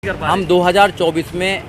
हम 2024 में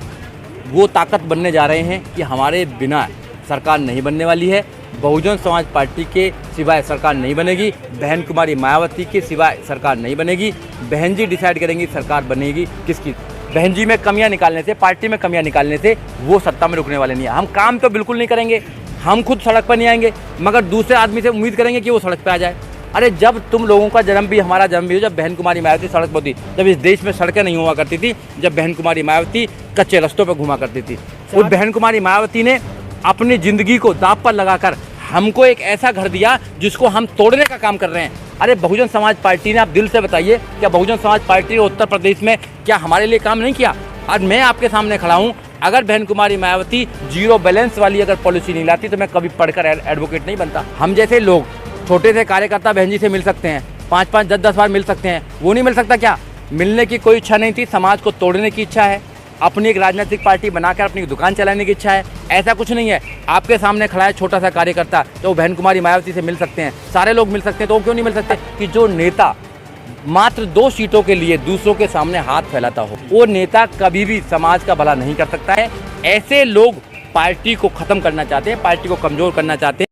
वो ताकत बनने जा रहे हैं कि हमारे बिना सरकार नहीं बनने वाली है। बहुजन समाज पार्टी के सिवाय सरकार नहीं बनेगी, बहन कुमारी मायावती के सिवाय सरकार नहीं बनेगी। बहन जी डिसाइड करेंगी सरकार बनेगी किसकी। बहन जी में कमियां निकालने से, पार्टी में कमियां निकालने से वो सत्ता में रुकने वाले नहीं है। हम काम तो बिल्कुल नहीं करेंगे, हम खुद सड़क पर नहीं आएंगे, मगर दूसरे आदमी से उम्मीद करेंगे कि वो सड़क पर आ जाए। अरे जब तुम लोगों का जन्म भी, हमारा जन्म भी हो जब बहन कुमारी मायावती सड़क पर होती, जब इस देश में सड़कें नहीं हुआ करती थी, जब बहन कुमारी मायावती कच्चे रास्तों पर घुमा करती थी। उस बहन कुमारी मायावती ने अपनी ज़िंदगी को दांव पर लगाकर हमको एक ऐसा घर दिया जिसको हम तोड़ने का काम कर रहे हैं। अरे बहुजन समाज पार्टी ने, आप दिल से बताइए, क्या बहुजन समाज पार्टी ने उत्तर प्रदेश में क्या हमारे लिए काम नहीं किया? आज मैं आपके सामने खड़ा हूँ। अगर बहन कुमारी मायावती जीरो बैलेंस वाली अगर पॉलिसी नहीं लाती तो मैं कभी पढ़कर एडवोकेट नहीं बनता। हम जैसे लोग, छोटे से कार्यकर्ता बहन जी से मिल सकते हैं, 5-5, 10-10 बार मिल सकते हैं, वो नहीं मिल सकता क्या? मिलने की कोई इच्छा नहीं थी, समाज को तोड़ने की इच्छा है, अपनी एक राजनीतिक पार्टी बनाकर अपनी दुकान चलाने की इच्छा है। ऐसा कुछ नहीं है। आपके सामने खड़ा है छोटा सा कार्यकर्ता, तो बहन कुमारी मायावती से मिल सकते हैं, सारे लोग मिल सकते हैं, तो वो क्यों नहीं मिल सकते? कि जो नेता मात्र 2 सीटों के लिए दूसरों के सामने हाथ फैलाता हो, वो नेता कभी भी समाज का भला नहीं कर सकता है। ऐसे लोग पार्टी को खत्म करना चाहते हैं, पार्टी को कमजोर करना चाहते हैं।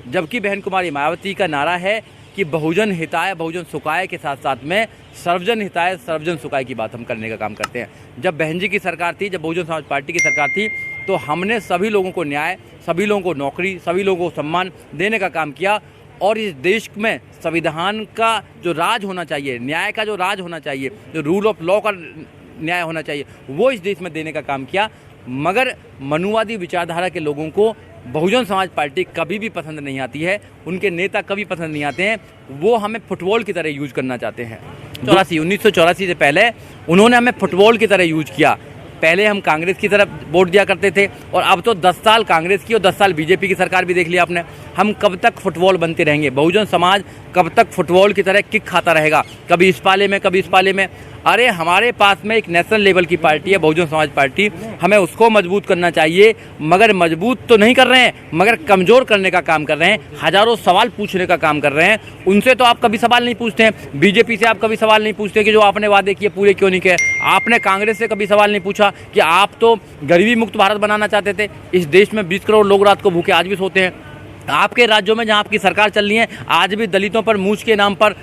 जबकि बहन कुमारी मायावती का नारा है कि बहुजन हिताय बहुजन सुखाय के साथ साथ में सर्वजन हिताय सर्वजन सुखाय की बात हम करने का काम करते हैं। जब बहन जी की सरकार थी, जब बहुजन समाज पार्टी की सरकार थी, तो हमने सभी लोगों को न्याय, सभी लोगों को नौकरी, सभी लोगों को सम्मान देने का काम किया। और इस देश में संविधान का जो राज होना चाहिए, न्याय का जो राज होना चाहिए, जो रूल ऑफ लॉ का न्याय होना चाहिए, वो इस देश में देने का काम किया। मगर मनुवादी विचारधारा के लोगों को बहुजन समाज पार्टी कभी भी पसंद नहीं आती है, उनके नेता कभी पसंद नहीं आते हैं। वो हमें फुटबॉल की तरह यूज करना चाहते हैं। 1984 से पहले उन्होंने हमें फुटबॉल की तरह यूज किया। पहले हम कांग्रेस की तरफ वोट दिया करते थे, और अब तो 10 साल कांग्रेस की और 10 साल बीजेपी की सरकार भी देख लिया आपने। हम कब तक फुटबॉल बनते रहेंगे? बहुजन समाज कब तक फुटबॉल की तरह किक खाता रहेगा, कभी इस पाले में, कभी इस पाले में? अरे हमारे पास में एक नेशनल लेवल की पार्टी है बहुजन समाज पार्टी, हमें उसको मजबूत करना चाहिए। मगर मजबूत तो नहीं कर रहे हैं, मगर कमज़ोर करने का काम कर रहे हैं। हज़ारों सवाल पूछने का काम कर रहे हैं। उनसे तो आप कभी सवाल नहीं पूछते हैं। बीजेपी से आप कभी सवाल नहीं पूछते कि जो आपने वादे किए पूरे क्यों नहीं किए। आपने कांग्रेस से कभी सवाल नहीं पूछा कि आप तो गरीबी मुक्त भारत बनाना चाहते थे। इस देश में 20 करोड़ लोग रात को भूखे आज भी सोते हैं। आपके राज्यों में जहाँ आपकी सरकार चल रही है, आज भी दलितों पर मूछ के नाम पर,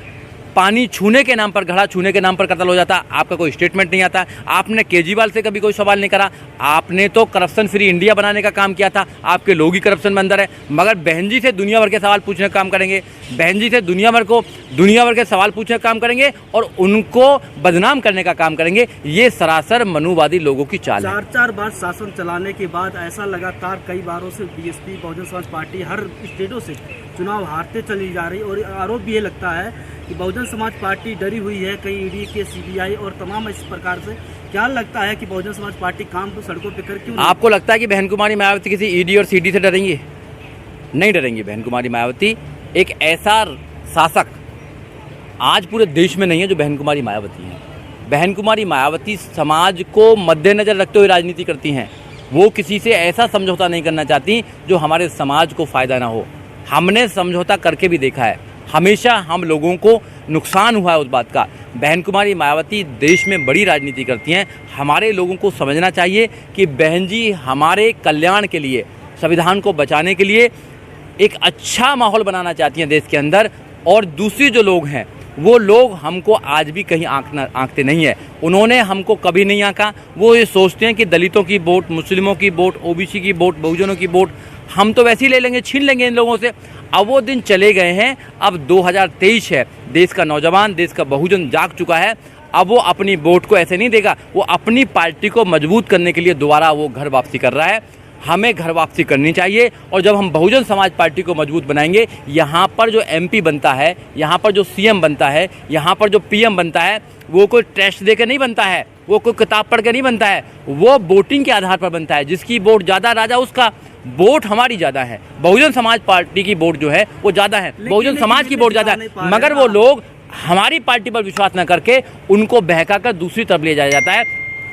पानी छूने के नाम पर, घड़ा छूने के नाम पर कत्ल हो जाता। आपका कोई स्टेटमेंट नहीं आता। आपने केजरीवाल से कभी कोई सवाल नहीं करा। आपने तो करप्शन फ्री इंडिया बनाने का काम किया था। आपके लोग ही करप्शन में अंदर है। मगर बहन जी से दुनिया भर के सवाल पूछने का काम करेंगे, बहन जी से दुनिया भर के सवाल पूछने का काम करेंगे और उनको बदनाम करने का काम करेंगे। ये सरासर मनुवादी लोगों की चाल है। 4 बार शासन चलाने के बाद ऐसा लगातार कई बारों से बीएसपी बहुजन समाज पार्टी हर स्टेटों से चुनाव हारते चली जा रही, और आरोप भी ये लगता है कि बहुजन समाज पार्टी डरी हुई है कहीं ईडी के, सीबीआई और तमाम इस प्रकार से। क्या लगता है कि बहुजन समाज पार्टी काम तो सड़कों पे कर क्यों नहीं? आपको लगता है कि बहन कुमारी मायावती किसी ईडी और सीडी से डरेंगी? नहीं डरेंगी। बहन कुमारी मायावती एक ऐसा शासक आज पूरे देश में नहीं है जो बहन कुमारी मायावती है। बहन कुमारी मायावती समाज को मद्देनजर रखते हुए राजनीति करती हैं। वो किसी से ऐसा समझौता नहीं करना चाहती जो हमारे समाज को फ़ायदा ना हो। हमने समझौता करके भी देखा है, हमेशा हम लोगों को नुकसान हुआ है उस बात का। बहन कुमारी मायावती देश में बड़ी राजनीति करती हैं। हमारे लोगों को समझना चाहिए कि बहन जी हमारे कल्याण के लिए, संविधान को बचाने के लिए एक अच्छा माहौल बनाना चाहती हैं देश के अंदर। और दूसरी जो लोग हैं, वो लोग हमको आज भी कहीं आंकते नहीं है। उन्होंने हमको कभी नहीं आंका। वो ये सोचते हैं कि दलितों की वोट, मुस्लिमों की वोट, ओबीसी की वोट, बहुजनों की वोट हम तो वैसे ही ले लेंगे, छीन लेंगे इन लोगों से। अब वो दिन चले गए हैं। अब 2023 है, देश का नौजवान, देश का बहुजन जाग चुका है। अब वो अपनी वोट को ऐसे नहीं देगा। वो अपनी पार्टी को मजबूत करने के लिए दोबारा वो घर वापसी कर रहा है। हमें घर वापसी करनी चाहिए। और जब हम बहुजन समाज पार्टी को मजबूत बनाएंगे, यहाँ पर जो एमपी बनता है, यहाँ पर जो सीएम बनता है, यहाँ पर जो पीएम बनता है, वो कोई टेस्ट दे के नहीं बनता है, वो कोई किताब पढ़ के नहीं बनता है। वो वोटिंग के आधार पर बनता है। जिसकी वोट ज़्यादा राजा उसका। वोट हमारी ज़्यादा है, बहुजन समाज पार्टी की वोट जो है वो ज़्यादा है, बहुजन समाज की वोट ज़्यादा है। मगर वो लोग हमारी पार्टी पर विश्वास न करके उनको बहका कर दूसरी तरफ ले जाया जाता है।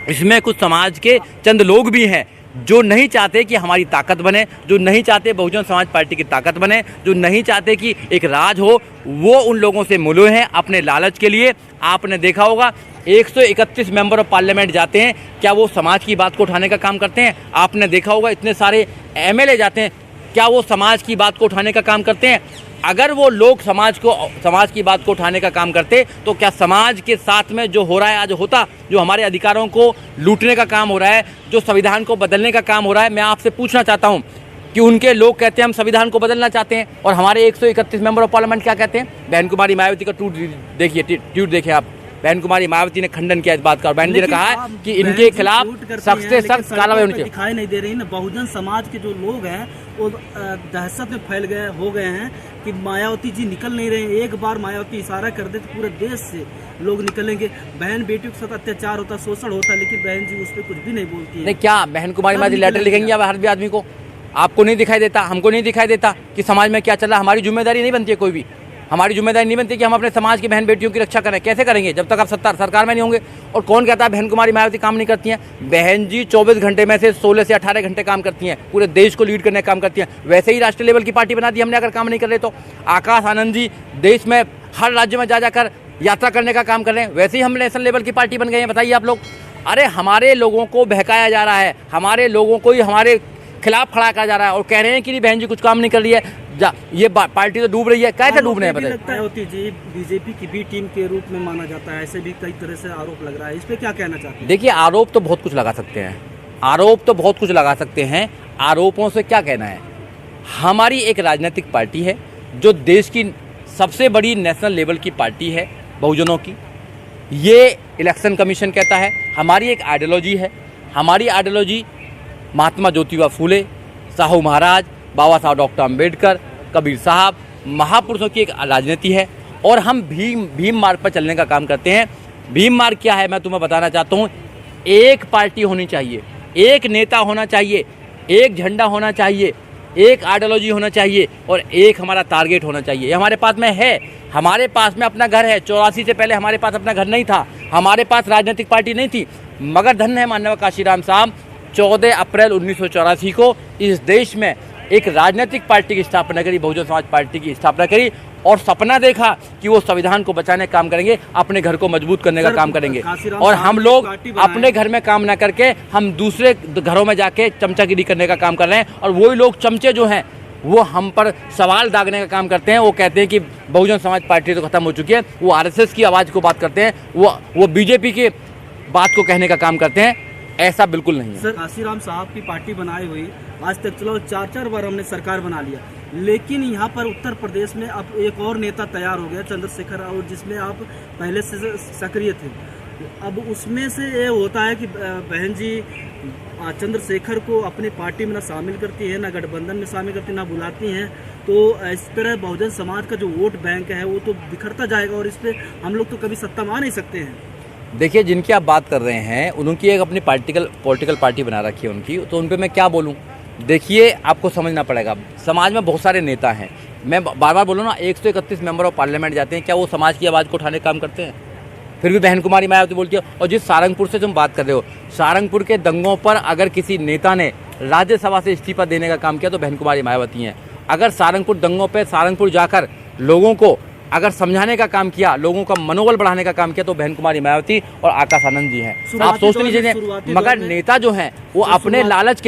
इसमें कुछ समाज के चंद लोग भी हैं जो नहीं चाहते कि हमारी ताकत बने, जो नहीं चाहते बहुजन समाज पार्टी की ताकत बने, जो नहीं चाहते कि एक राज हो, वो उन लोगों से मिले हैं अपने लालच के लिए। आपने देखा होगा 131 मेंबर ऑफ पार्लियामेंट जाते हैं, क्या वो समाज की बात को उठाने का काम करते हैं? आपने देखा होगा इतने सारे एमएलए जाते हैं, क्या वो समाज की बात को उठाने का काम करते हैं? अगर वो लोग समाज की बात को उठाने का काम करते तो क्या समाज के साथ में जो हो रहा है आज होता? जो हमारे अधिकारों को लूटने का काम हो रहा है, जो संविधान को बदलने का काम हो रहा है, मैं आपसे पूछना चाहता हूं कि उनके लोग कहते हैं हम संविधान को बदलना चाहते हैं, और हमारे 131 मेंबर ऑफ पार्लियामेंट क्या कहते हैं? बहन कुमारी मायावती का ट्वीट देखिए आप। बहन कुमारी मायावती ने खंडन किया इस बात का, और बहन जी ने कहा है कि इनके खिलाफ सख्त से सख्त कार्रवाई होनी चाहिए। दिखाई नहीं दे रही ना, बहुजन समाज के जो लोग हैं वो दहशत में फैल गए हो गए हैं कि मायावती जी निकल नहीं रहे हैं। एक बार मायावती इशारा कर दे तो पूरे देश से लोग निकलेंगे। बहन बेटियों के साथ अत्याचार होता, शोषण होता, लेकिन बहन जी उस पर कुछ भी नहीं बोलती है। नहीं, क्या बहन कुमारी मायावती लेटर लिखेंगी अब हर भी आदमी को? आपको नहीं दिखाई देता, हमको नहीं दिखाई देता कि समाज में क्या चल रहा है? हमारी जिम्मेदारी नहीं बनती है कोई भी, हमारी जिम्मेदारी नहीं बनती कि हम अपने समाज की बहन बेटियों की रक्षा करें। कैसे करेंगे जब तक आप सरकार में नहीं होंगे? और कौन कहता है बहन कुमारी मायावती काम नहीं करती हैं? बहन जी 24 घंटे में से 16 से 18 घंटे काम करती हैं, पूरे देश को लीड करने का काम करती हैं। वैसे ही राष्ट्रीय लेवल की पार्टी बना दी हमने अगर काम नहीं कर रहे तो। आकाश आनंद जी देश में हर राज्य में जा जाकर यात्रा करने का काम कर रहे हैं, वैसे ही हम नेशनल लेवल की पार्टी बन गए हैं। बताइए आप लोग। अरे हमारे लोगों को बहकाया जा रहा है, हमारे लोगों को ही हमारे खिलाफ खड़ा करा जा रहा है, और कह रहे हैं कि नहीं बहन जी कुछ काम नहीं कर रही है, ये पार्टी तो डूब रही है। कैसे डूबने हैं बताइए? मायावती जी बीजेपी की बी टीम के रूप में माना जाता है, ऐसे भी कई तरह से आरोप लग रहा है, इस पे क्या कहना चाहते हैं? देखिए, आरोप तो बहुत कुछ लगा सकते हैं, आरोप तो बहुत कुछ लगा सकते हैं, आरोपों से क्या कहना है? हमारी एक राजनीतिक पार्टी है जो देश की सबसे बड़ी नेशनल लेवल की पार्टी है बहुजनों की, ये इलेक्शन कमीशन कहता है। हमारी एक आइडियोलॉजी है, हमारी आइडियोलॉजी महात्मा ज्योतिबा फूले, साहू महाराज, बाबा साहब डॉक्टर अम्बेडकर, कबीर साहब, महापुरुषों की एक राजनीति है, और हम भीम मार्ग पर चलने का काम करते हैं। भीम मार्ग क्या है मैं तुम्हें बताना चाहता हूँ। एक पार्टी होनी चाहिए, एक नेता होना चाहिए, एक झंडा होना चाहिए, एक आइडियोलॉजी होना चाहिए, और एक हमारा टारगेट होना चाहिए। ये हमारे पास में है, हमारे पास में अपना घर है। 84 से पहले हमारे पास अपना घर नहीं था, हमारे पास राजनीतिक पार्टी नहीं थी, मगर धन्य है माननीय काशीराम साहब 14 अप्रैल 1984 को इस देश में एक राजनीतिक पार्टी की स्थापना करी, बहुजन समाज पार्टी की स्थापना करी, और सपना देखा कि वो संविधान को बचाने का काम करेंगे, अपने घर को मजबूत करने का काम करेंगे। और हम लोग अपने घर में काम ना करके हम दूसरे घरों में जाके चमचागिरी करने का काम कर रहे हैं, और वही लोग चमचे जो हैं वो हम पर सवाल दागने का काम करते हैं। वो कहते हैं कि बहुजन समाज पार्टी तो खत्म हो चुकी है, वो आरएसएस की आवाज़ को बात करते हैं, वो बीजेपी की बात को कहने का काम करते हैं। ऐसा बिल्कुल नहीं है सर। काशीराम साहब की पार्टी बनाई हुई आज तक चलो 4 बार हमने सरकार बना लिया, लेकिन यहाँ पर उत्तर प्रदेश में अब एक और नेता तैयार हो गया चंद्रशेखर, और जिसमें आप पहले से सक्रिय थे। अब उसमें से ये होता है कि बहन जी चंद्रशेखर को अपनी पार्टी में ना शामिल करती है, ना गठबंधन में शामिल करती है, ना बुलाती हैं। तो इस तरह बहुजन समाज का जो वोट बैंक है वो तो बिखरता जाएगा, और इस पर हम लोग तो कभी सत्ता में आ नहीं सकते हैं। देखिए, जिनकी आप बात कर रहे हैं उनकी एक अपनी पॉलिटिकल पार्टी बना रखी है उनकी, तो उन पर मैं क्या बोलूं? देखिए, आपको समझना पड़ेगा, समाज में बहुत सारे नेता हैं। मैं बार बार बोलूँ ना, 131 मेंबर ऑफ पार्लियामेंट जाते हैं, क्या वो समाज की आवाज़ को उठाने का काम करते हैं? फिर भी बहन कुमारी मायावती बोलती है। और जिस सारंगपुर से तुम बात कर रहे हो, सारंगपुर के दंगों पर अगर किसी नेता ने राज्यसभा से इस्तीफा देने का काम किया तो बहन कुमारी मायावती हैं। अगर सारंगपुर दंगों पर सारंगपुर जाकर लोगों को अगर समझाने का काम किया, लोगों का मनोबल बढ़ाने का काम किया, तो बहन कुमारी मायावती और आकाश आनंद जी हैं। आप सोच लीजिए, मगर नेता जो हैं वो अपने लालच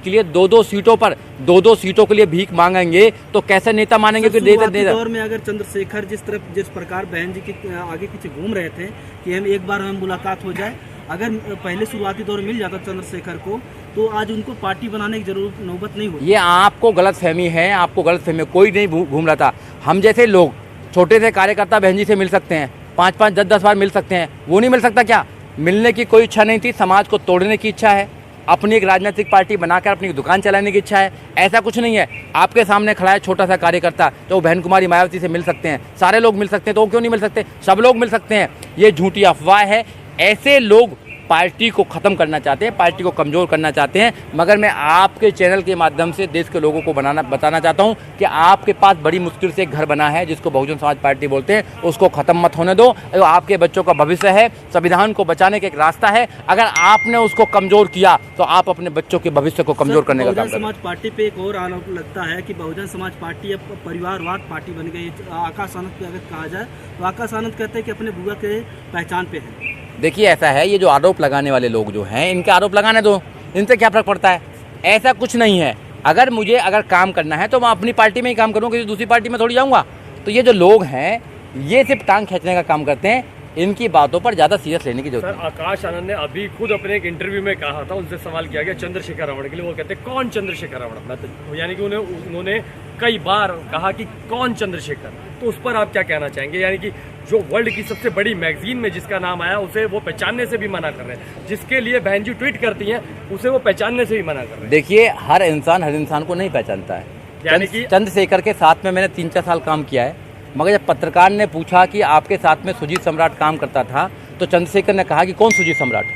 के लिए 2-2 सीटों पर 2-2 सीटों के लिए भीख मांगेंगे, तो कैसे नेता मानेंगे? कि दौर में अगर चंद्रशेखर जिस प्रकार बहन जी के आगे पीछे घूम रहे थे कि हम एक बार हमें मुलाकात हो जाए, अगर पहले शुरुआती दौर मिल जाता चंद्रशेखर को, तो आज उनको पार्टी बनाने की जरूरत नौबत नहीं होती। ये आपको गलतफहमी है, आपको गलतफहमी है। कोई नहीं घूम रहा था। हम जैसे लोग, छोटे से कार्यकर्ता बहन जी से मिल सकते हैं, 5-5, 10-10 बार मिल सकते हैं, वो नहीं मिल सकता क्या? मिलने की कोई इच्छा नहीं थी, समाज को तोड़ने की इच्छा है, अपनी एक राजनीतिक पार्टी बनाकर अपनी दुकान चलाने की इच्छा है। ऐसा कुछ नहीं है। आपके सामने खड़ा है छोटा सा कार्यकर्ता, तो बहन कुमारी मायावती से मिल सकते हैं, सारे लोग मिल सकते हैं, तो वो क्यों नहीं मिल सकते? सब लोग मिल सकते हैं। ये झूठी अफवाह है। ऐसे लोग पार्टी को ख़त्म करना चाहते हैं, पार्टी को कमज़ोर करना चाहते हैं। मगर मैं आपके चैनल के माध्यम से देश के लोगों को बताना चाहता हूं कि आपके पास बड़ी मुश्किल से एक घर बना है जिसको बहुजन समाज पार्टी बोलते हैं, उसको ख़त्म मत होने दो। आपके बच्चों का भविष्य है, संविधान को बचाने का एक रास्ता है। अगर आपने उसको कमज़ोर किया तो आप अपने बच्चों के भविष्य को कमज़ोर करने का काम बहुजन समाज पार्टी पे एक और आरोप लगता है कि बहुजन समाज पार्टी अब परिवारवाद पार्टी बन गई। आकाश आनंद पे अगर कहा जाए तो आकाश आनंद कहते हैं कि अपने बुआ के पहचान पे है। देखिए ऐसा है, ये जो आरोप लगाने वाले लोग जो हैं, इनके आरोप लगाने दो, इनसे क्या फ़र्क पड़ता है? ऐसा कुछ नहीं है। अगर काम करना है तो मैं अपनी पार्टी में ही काम करूँगा, किसी दूसरी पार्टी में थोड़ी जाऊँगा। तो ये जो लोग हैं ये सिर्फ टांग खींचने का काम करते हैं, इनकी बातों पर ज़्यादा सीरियस लेने की जरूरत नहीं। आकाश आनंद ने अभी खुद अपने एक इंटरव्यू में कहा था, उनसे सवाल किया गया चंद्रशेखर रावण के लिए, वो कहते हैं कौन चंद्रशेखर रावण, यानी कि उन्होंने कई बार कहा कि कौन चंद्रशेखर। तो उस पर आप क्या कहना चाहेंगे? यानी कि जो वर्ल्ड की सबसे बड़ी मैगजीन में जिसका नाम आया उसे वो पहचानने से भी मना कर रहे हैं, जिसके लिए बहन जी ट्वीट करती हैं उसे वो पहचानने से भी मना कर रहे हैं। देखिए हर इंसान को नहीं पहचानता है। यानी कि चंद्रशेखर के साथ में मैंने 3-4 साल काम किया है, मगर जब पत्रकार ने पूछा कि आपके साथ में सुजीत सम्राट काम करता था तो चंद्रशेखर ने कहा कि कौन सुजीत सम्राट।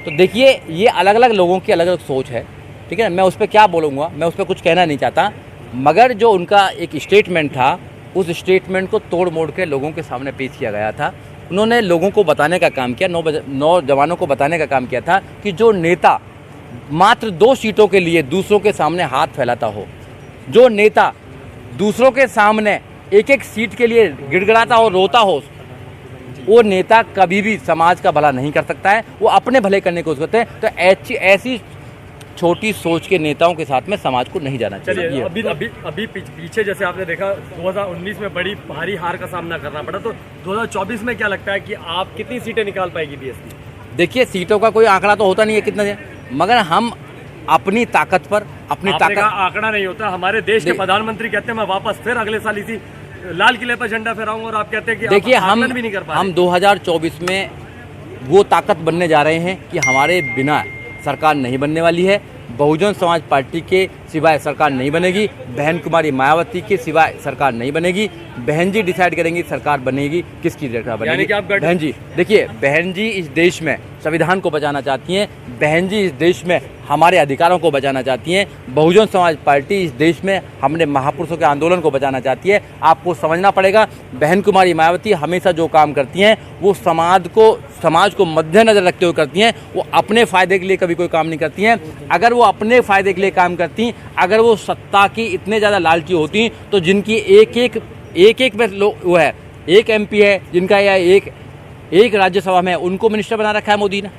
तो देखिए ये अलग अलग लोगों की अलग अलग सोच है, ठीक है ना। मैं उस पर क्या बोलूँगा, मैं उस पर कुछ कहना नहीं चाहता। मगर जो उनका एक स्टेटमेंट था, उस स्टेटमेंट को तोड़ मोड़ के लोगों के सामने पेश किया गया था। उन्होंने लोगों को बताने का काम किया, नौजवानों को बताने का काम किया था कि जो नेता मात्र 2 सीटों के लिए दूसरों के सामने हाथ फैलाता हो, जो नेता दूसरों के सामने एक एक सीट के लिए गिड़गिड़ाता हो, रोता हो, वो नेता कभी भी समाज का भला नहीं कर सकता है। वो अपने भले करने की कोशिश करते हैं। तो ऐसी छोटी सोच के नेताओं के साथ में समाज को नहीं जाना चाहिए। चलिए अभी पीछे जैसे आपने देखा 2019 में बड़ी भारी हार का सामना करना पड़ा, तो 2024 में क्या लगता है कि आप कितनी सीटें निकाल पाएगी बीएसपी? देखिए सीटों का कोई आंकड़ा तो होता नहीं है कितना है, मगर हम अपनी ताकत पर आंकड़ा नहीं होता। हमारे देश के प्रधानमंत्री कहते हैं मैं वापस फिर अगले साल इसी लाल किले पर झंडा फहराऊंगा, और आप कहते हैं कि देखिए हम भी नहीं कर पा रहे। हम 2024 में वो ताकत बनने जा रहे हैं कि हमारे बिना सरकार नहीं बनने वाली है। बहुजन समाज पार्टी के सिवाय सरकार नहीं बनेगी, बहन कुमारी मायावती के सिवाय सरकार नहीं बनेगी। बहन जी डिसाइड करेंगी सरकार बनेगी किसकी सरकार बनेगी। बहन जी देखिए, बहन जी इस देश में संविधान को बचाना चाहती हैं, बहन जी इस देश में हमारे अधिकारों को बचाना चाहती हैं। बहुजन समाज पार्टी इस देश में हमने महापुरुषों के आंदोलन को बचाना चाहती है। आपको समझना पड़ेगा, बहन कुमारी मायावती हमेशा जो काम करती हैं वो समाज को मद्देनजर रखते हुए करती हैं। वो अपने फ़ायदे के लिए कभी कोई काम नहीं करती हैं। अगर वो अपने फ़ायदे के लिए काम करती, अगर वो सत्ता की इतने ज़्यादा लालची होती तो जिनकी एक में वो है, एक MP है जिनका या एक राज्यसभा में, उनको मिनिस्टर बना रखा है मोदी ने।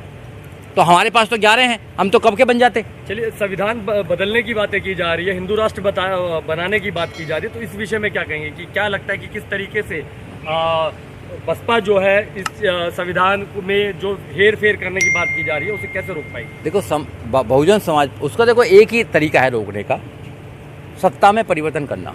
तो हमारे पास तो 11 हैं, हम तो कब के बन जाते। चलिए संविधान बदलने की बातें की जा रही है, हिंदू राष्ट्र बनाने की बात की जा रही है, तो इस विषय में क्या कहेंगे कि क्या लगता है कि किस तरीके से बसपा जो है इस संविधान में जो हेर फेर करने की बात की जा रही है उसे कैसे रोक पाएगी? देखो बहुजन समाज, उसका देखो एक ही तरीका है रोकने का, सत्ता में परिवर्तन करना।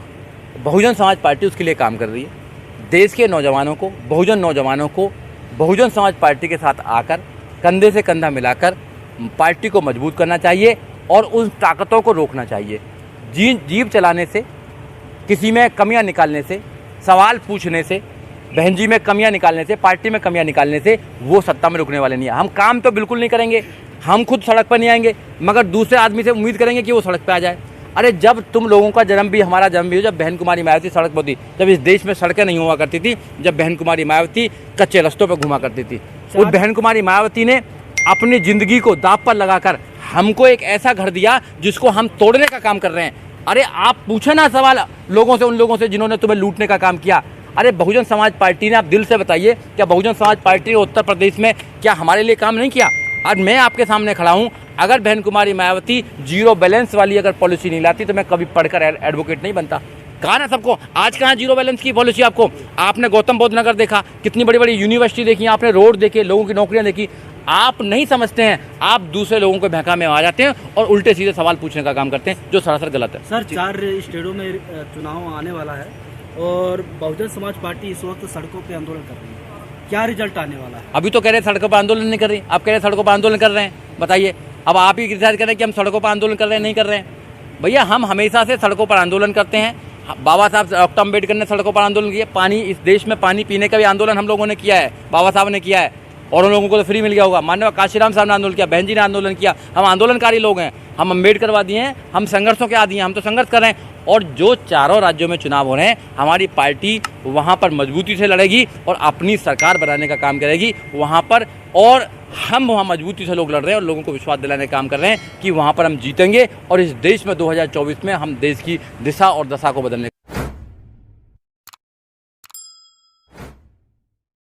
बहुजन समाज पार्टी उसके लिए काम कर रही है। देश के नौजवानों को, बहुजन नौजवानों को बहुजन समाज पार्टी के साथ आकर कंधे से कंधा मिलाकर पार्टी को मजबूत करना चाहिए और उन ताकतों को रोकना चाहिए। जीभ चलाने से, किसी में कमियां निकालने से, सवाल पूछने से, बहन जी में कमियां निकालने से, पार्टी में कमियां निकालने से वो सत्ता में रुकने वाले नहीं है। हम काम तो बिल्कुल नहीं करेंगे, हम खुद सड़क पर नहीं आएंगे, मगर दूसरे आदमी से उम्मीद करेंगे कि वो सड़क पर आ जाए। अरे जब तुम लोगों का जन्म भी, हमारा जन्म भी हो जब बहन कुमारी मायावती सड़क पर थी, जब इस देश में सड़कें नहीं हुआ करती थी, जब बहन कुमारी मायावती कच्चे रास्तों पर घुमा करती थी। उस बहन कुमारी मायावती ने अपनी ज़िंदगी को दांव पर लगाकर हमको एक ऐसा घर दिया जिसको हम तोड़ने का काम कर रहे हैं। अरे आप पूछे ना सवाल लोगों से, उन लोगों से जिन्होंने तुम्हें लूटने का काम किया। अरे बहुजन समाज पार्टी ने, आप दिल से बताइए, क्या बहुजन समाज पार्टी ने उत्तर प्रदेश में क्या हमारे लिए काम नहीं किया? आज मैं आपके सामने खड़ा हूँ, अगर बहन कुमारी मायावती 0 बैलेंस वाली अगर पॉलिसी नहीं लाती तो मैं कभी पढ़कर एडवोकेट नहीं बनता। कहा ना सबको, आज कहाँ 0 बैलेंस की पॉलिसी आपको? आपने गौतम बुद्ध नगर देखा, कितनी बड़ी बड़ी यूनिवर्सिटी देखी, आपने रोड देखे, लोगों की नौकरियाँ देखी। आप नहीं समझते हैं, आप दूसरे लोगों को बहका में आ जाते हैं और उल्टे सीधे सवाल पूछने का काम करते हैं, जो सरासर गलत है। सर 4 स्टेटों में चुनाव आने वाला है और बहुजन समाज पार्टी इस वक्त सड़कों पे आंदोलन कर रही है, क्या रिजल्ट आने वाला है? अभी तो कह रहे हैं सड़कों पर आंदोलन नहीं कर रही, आप कह रहे हैं सड़कों पर आंदोलन कर रहे हैं। बताइए, अब आप ही डिसाइड करें कि हम सड़कों पर आंदोलन कर रहे हैं नहीं कर रहे हैं। भैया हम हमेशा से सड़कों पर आंदोलन करते हैं। बाबा साहब डॉक्टर अम्बेडकर ने सड़कों पर आंदोलन किया। पानी, इस देश में पानी पीने का भी आंदोलन हम लोगों ने किया है, बाबा साहब ने किया है। और उन लोगों को तो फ्री मिल गया होगा। माननीय काशीराम साहब ने आंदोलन किया, बहन जी ने आंदोलन किया, हम आंदोलनकारी लोग हैं, हम अम्बेडकरवादी हैं, हम संघर्षों के आदी हैं, हम तो संघर्ष कर रहे हैं। और जो चारों राज्यों में चुनाव हो रहे हैं, हमारी पार्टी वहाँ पर मजबूती से लड़ेगी और अपनी सरकार बनाने का काम करेगी वहाँ पर। और हम वहाँ मजबूती से लोग लड़ रहे हैं और लोगों को विश्वास दिलाने का काम कर रहे हैं कि वहाँ पर हम जीतेंगे और इस देश में 2024 में हम देश की दिशा और दशा को बदलने